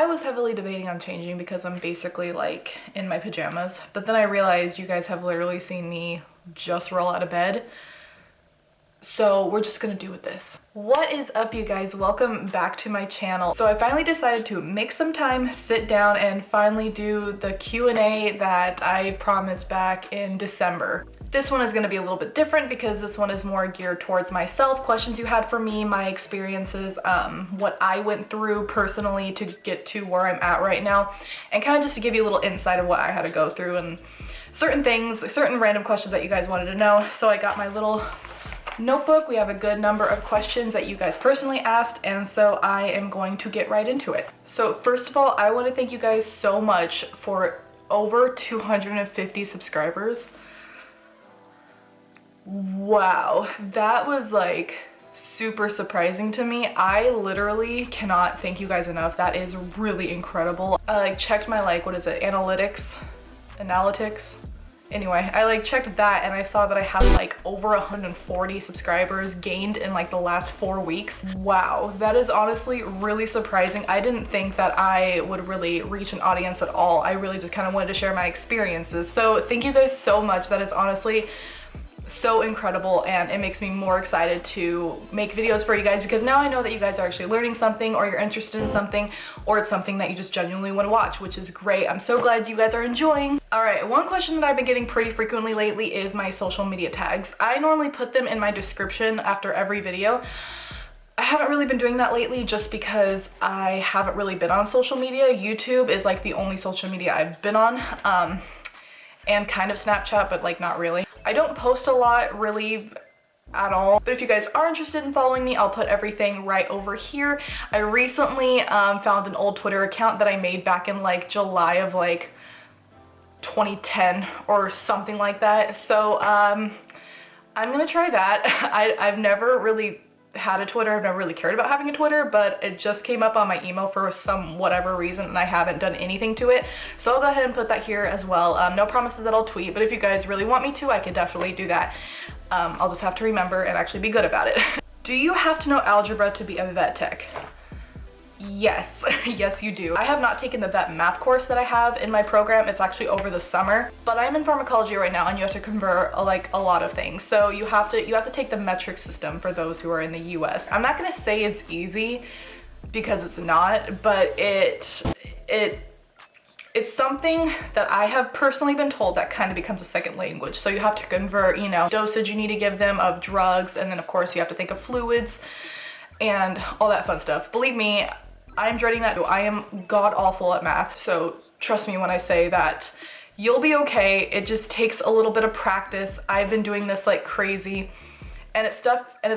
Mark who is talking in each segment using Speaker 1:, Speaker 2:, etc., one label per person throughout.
Speaker 1: I was heavily debating on changing because I'm basically like in my pajamas, but then I realized you guys have literally seen me just roll out of bed. So we're just gonna do with this. What is up, you guys? Welcome back to my channel. So I finally decided to make some time, sit down, and finally do the Q&A that I promised back in December. This one is gonna be a little bit different because this one is more geared towards myself, questions you had for me, my experiences, what I went through personally to get to where I'm at right now, and kind of just to give you a little insight of what I had to go through and certain things, certain random questions that you guys wanted to know. So I got my little notebook. We have a good number of questions that you guys personally asked, and so I am going to get right into it. So first of all, I want to thank you guys so much for over 250 subscribers. Wow, that was like super surprising to me. I literally cannot thank you guys enough. That is really incredible. I like checked my what is it, analytics. Anyway, I checked that and I saw that I have over 140 subscribers gained in the last 4 weeks. Wow, that is honestly really surprising. I didn't think that I would really reach an audience at all. I really just kind of wanted to share my experiences. So thank you guys so much. That is honestly so incredible, and it makes me more excited to make videos for you guys because now I know that you guys are actually learning something, or you're interested in something, or it's something that you just genuinely want to watch, which is great. I'm so glad you guys are enjoying. All right, one question that I've been getting pretty frequently lately is my social media tags. I normally put them in my description after every video. I haven't really been doing that lately just because I haven't really been on social media. YouTube is the only social media I've been on, and kind of Snapchat, but not really. I don't post a lot really at all, but if you guys are interested in following me, I'll put everything right over here. I recently found an old Twitter account that I made back in July of 2010 or something like that. So I'm gonna try that. I've never really had a Twitter. I've never really cared about having a Twitter, but it just came up on my email for some whatever reason and I haven't done anything to it. So I'll go ahead and put that here as well. No promises that I'll tweet, but if you guys really want me to, I could definitely do that. I'll just have to remember and actually be good about it. Do you have to know algebra to be a vet tech? Yes, yes you do. I have not taken the vet math course that I have in my program. It's actually over the summer, but I'm in pharmacology right now and you have to convert a lot of things. So you have to take the metric system for those who are in the US. I'm not gonna say it's easy because it's not, but it's something that I have personally been told that kind of becomes a second language. So you have to convert, dosage you need to give them of drugs, and then of course you have to think of fluids and all that fun stuff. Believe me, I'm dreading that. I am god awful at math, so trust me when I say that you'll be okay. It just takes a little bit of practice. I've been doing this like crazy, and it's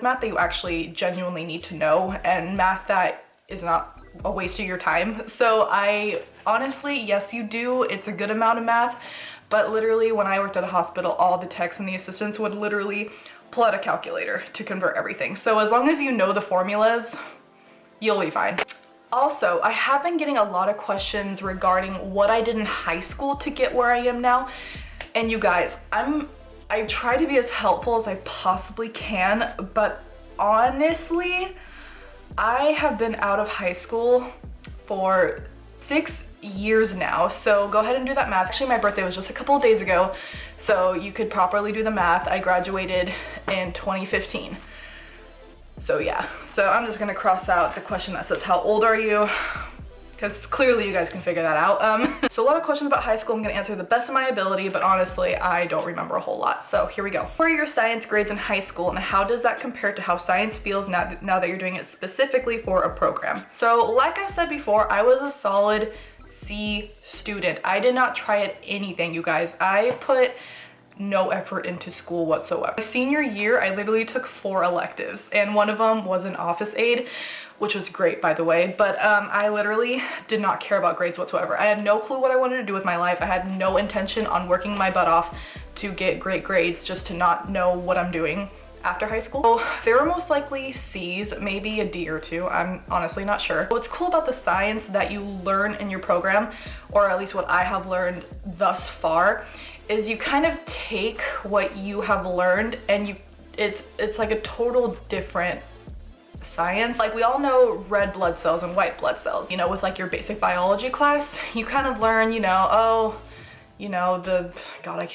Speaker 1: math that you actually genuinely need to know, and math that is not a waste of your time. So I honestly, yes you do, it's a good amount of math, but literally when I worked at a hospital, all the techs and the assistants would literally pull out a calculator to convert everything. So as long as you know the formulas, you'll be fine. Also, I have been getting a lot of questions regarding what I did in high school to get where I am now. And you guys, I try to be as helpful as I possibly can, but honestly, I have been out of high school for 6 years now. So go ahead and do that math. Actually, my birthday was just a couple of days ago, so you could properly do the math. I graduated in 2015. So yeah, so I'm just gonna cross out the question that says, how old are you? Because clearly you guys can figure that out. So a lot of questions about high school. I'm gonna answer the best of my ability, but honestly, I don't remember a whole lot. So here we go. What are your science grades in high school, and how does that compare to how science feels now that you're doing it specifically for a program? So like I've said before, I was a solid C student. I did not try at anything, you guys. I put no effort into school whatsoever. My senior year, I literally took 4 electives, and one of them was an office aide, which was great, by the way, but I literally did not care about grades whatsoever. I had no clue what I wanted to do with my life. I had no intention on working my butt off to get great grades, just to not know what I'm doing after high school. So they were most likely C's, maybe a D or 2. I'm honestly not sure. What's cool about the science that you learn in your program, or at least what I have learned thus far, is you kind of take what you have learned and it's like a total different science. Like we all know red blood cells and white blood cells, you know, with like your basic biology class, you kind of learn, you know, oh, you know, God, I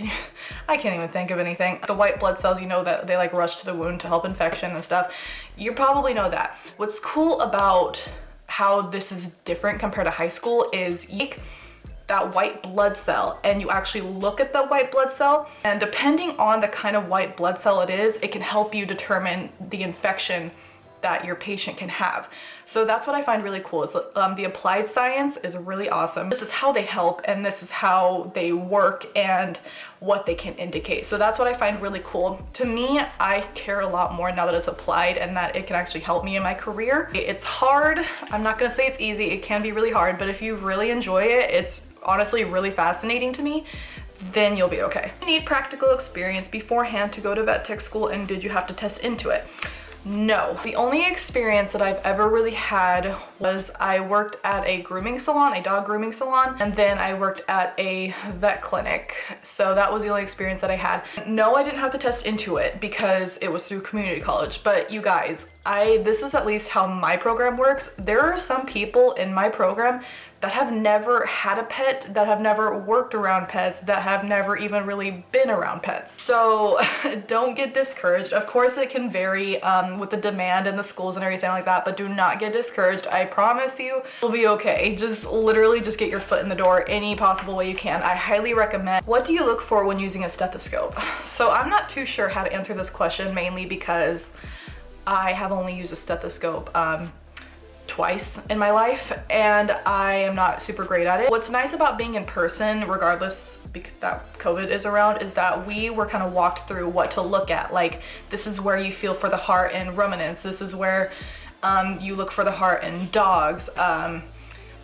Speaker 1: can't even think of anything. The white blood cells, you know, that they like rush to the wound to help infection and stuff. You probably know that. What's cool about how this is different compared to high school is you take that white blood cell and you actually look at the white blood cell, and depending on the kind of white blood cell it is, it can help you determine the infection that your patient can have. So that's what I find really cool. It's the applied science is really awesome. This is how they help, and this is how they work and what they can indicate. So that's what I find really cool. To me, I care a lot more now that it's applied and that it can actually help me in my career. It's hard. I'm not gonna say it's easy. It can be really hard, but if you really enjoy it, it's honestly really fascinating to me, then you'll be okay. You need practical experience beforehand to go to vet tech school, and did you have to test into it? No. The only experience that I've ever really had was I worked at a grooming salon, a dog grooming salon, and then I worked at a vet clinic. So that was the only experience that I had. No, I didn't have to test into it because it was through community college. But you guys, this is at least how my program works. There are some people in my program that have never had a pet, that have never worked around pets, that have never even really been around pets. So don't get discouraged. Of course it can vary with the demand in the schools and everything like that, but do not get discouraged. I promise you, you'll be okay. Just literally just get your foot in the door any possible way you can. I highly recommend. What do you look for when using a stethoscope? So I'm not too sure how to answer this question, mainly because I have only used a stethoscope twice in my life, and I am not super great at it. What's nice about being in person, regardless because that COVID is around, is that we were kind of walked through what to look at. Like, this is where you feel for the heart in ruminants. This is where you look for the heart in dogs.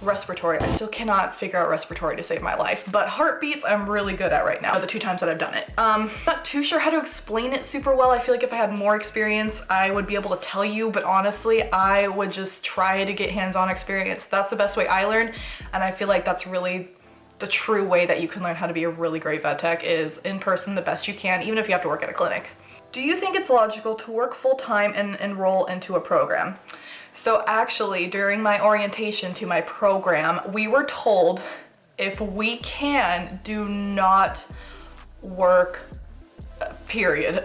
Speaker 1: Respiratory, I still cannot figure out respiratory to save my life, but heartbeats I'm really good at right now, the 2 times that I've done it. Not too sure how to explain it super well. I feel like if I had more experience, I would be able to tell you, but honestly, I would just try to get hands-on experience. That's the best way I learned, and I feel like that's really the true way that you can learn how to be a really great vet tech, is in person the best you can, even if you have to work at a clinic. Do you think it's logical to work full-time and enroll into a program? So actually, during my orientation to my program, we were told if we can, do not work, period.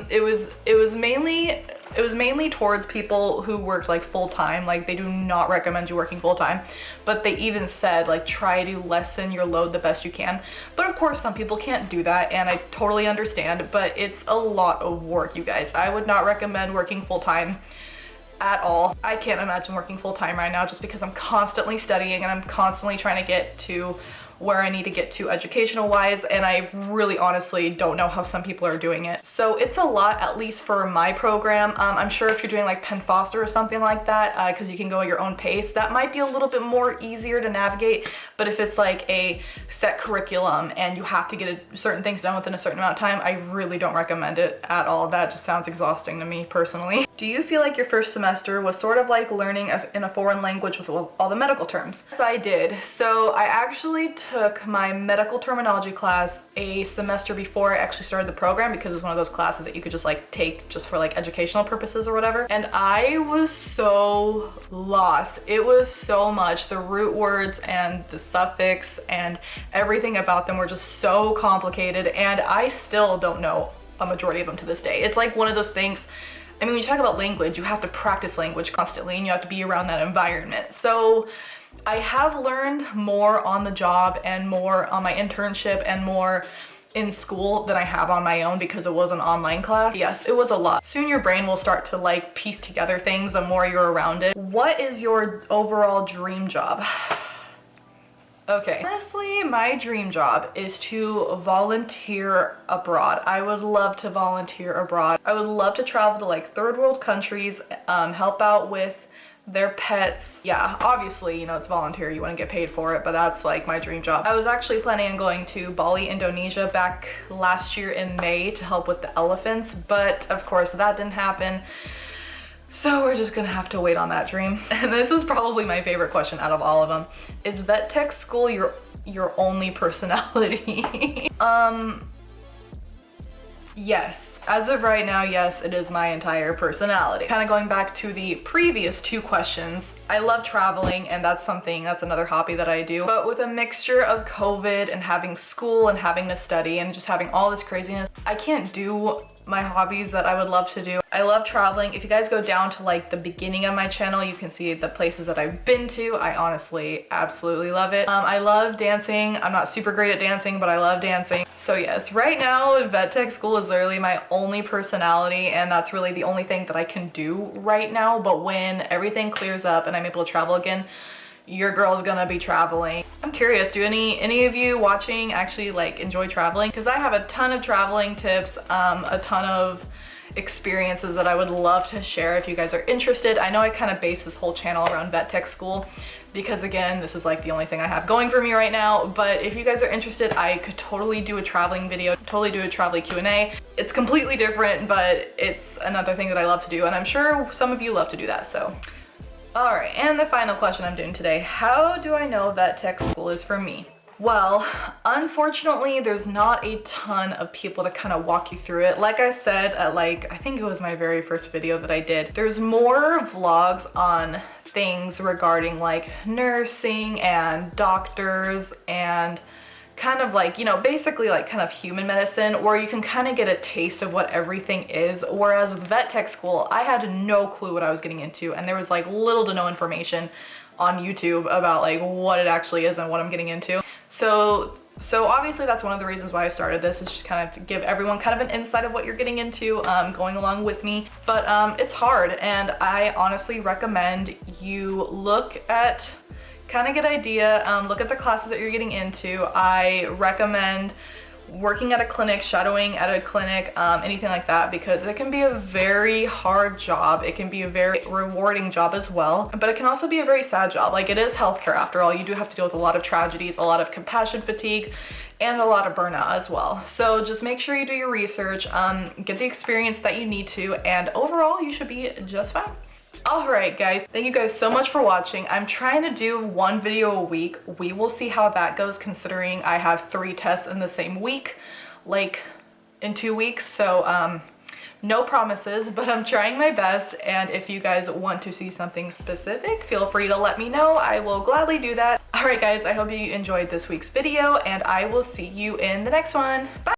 Speaker 1: It was mainly towards people who worked like full-time. Like, they do not recommend you working full-time, but they even said like try to lessen your load the best you can. But of course some people can't do that, and I totally understand, but it's a lot of work, you guys. I would not recommend working full-time at all. I can't imagine working full-time right now, just because I'm constantly studying and I'm constantly trying to get to where I need to get to educational wise, and I really honestly don't know how some people are doing it. So it's a lot, at least for my program. I'm sure if you're doing like Penn Foster or something like that, because you can go at your own pace, that might be a little bit more easier to navigate. But if it's like a set curriculum and you have to get certain things done within a certain amount of time, I really don't recommend it at all. That just sounds exhausting to me personally. Do you feel like your first semester was sort of like learning in a foreign language with all the medical terms? Yes, I did. So I actually took my medical terminology class a semester before I actually started the program, because it's one of those classes that you could just like take just for like educational purposes or whatever. And I was so lost. It was so much. The root words and the suffix and everything about them were just so complicated, and I still don't know a majority of them to this day. It's like one of those things. I mean, when you talk about language, you have to practice language constantly and you have to be around that environment. So I have learned more on the job and more on my internship and more in school than I have on my own, because it was an online class. Yes, it was a lot. Soon your brain will start to like piece together things the more you're around it. What is your overall dream job? Okay, honestly, my dream job is to volunteer abroad. I would love to volunteer abroad. I would love to travel to like third world countries, help out with their pets. Yeah, obviously, you know, it's volunteer, you wouldn't get paid for it, but that's like my dream job. I was actually planning on going to Bali, Indonesia back last year in May to help with the elephants, but of course that didn't happen. So we're just gonna have to wait on that dream. And this is probably my favorite question out of all of them. Is vet tech school your only personality? Yes, as of right now, yes, it is my entire personality. Kind of going back to the previous 2 questions, I love traveling, and that's another hobby that I do. But with a mixture of COVID and having school and having to study and just having all this craziness, I can't do my hobbies that I would love to do. I love traveling. If you guys go down to like the beginning of my channel, you can see the places that I've been to. I honestly absolutely love it. I love dancing. I'm not super great at dancing, but I love dancing. So yes, right now vet tech school is literally my only personality, and that's really the only thing that I can do right now. But when everything clears up and I'm able to travel again, your girl's gonna be traveling. I'm curious, do any of you watching actually like enjoy traveling? Because I have a ton of traveling tips, a ton of experiences that I would love to share if you guys are interested. I know I kind of base this whole channel around vet tech school because again, this is like the only thing I have going for me right now. But if you guys are interested, I could totally do a traveling video, totally do a traveling Q&A. It's completely different, but it's another thing that I love to do, and I'm sure some of you love to do that, so. All right, and the final question I'm doing today, how do I know vet tech school is for me? Well, unfortunately, there's not a ton of people to kind of walk you through it. Like I said, I think it was my very first video that I did, there's more vlogs on things regarding like nursing and doctors and kind of like, you know, basically like kind of human medicine, where you can kind of get a taste of what everything is. Whereas with vet tech school, I had no clue what I was getting into, and there was like little to no information on YouTube about like what it actually is and what I'm getting into. So obviously that's one of the reasons why I started this, is just kind of give everyone kind of an insight of what you're getting into, going along with me. But it's hard, and I honestly recommend you look at, kind of get an idea, look at the classes that you're getting into. I recommend working at a clinic, shadowing at a clinic, anything like that, because it can be a very hard job. It can be a very rewarding job as well, but it can also be a very sad job. Like, it is healthcare after all. You do have to deal with a lot of tragedies, a lot of compassion fatigue, and a lot of burnout as well. So just make sure you do your research, get the experience that you need to, and overall you should be just fine. Alright guys, thank you guys so much for watching. I'm trying to do 1 video a week. We will see how that goes, considering I have 3 tests in the same week, like in 2 weeks. So no promises, but I'm trying my best, and if you guys want to see something specific, feel free to let me know. I will gladly do that. Alright guys, I hope you enjoyed this week's video, and I will see you in the next one. Bye!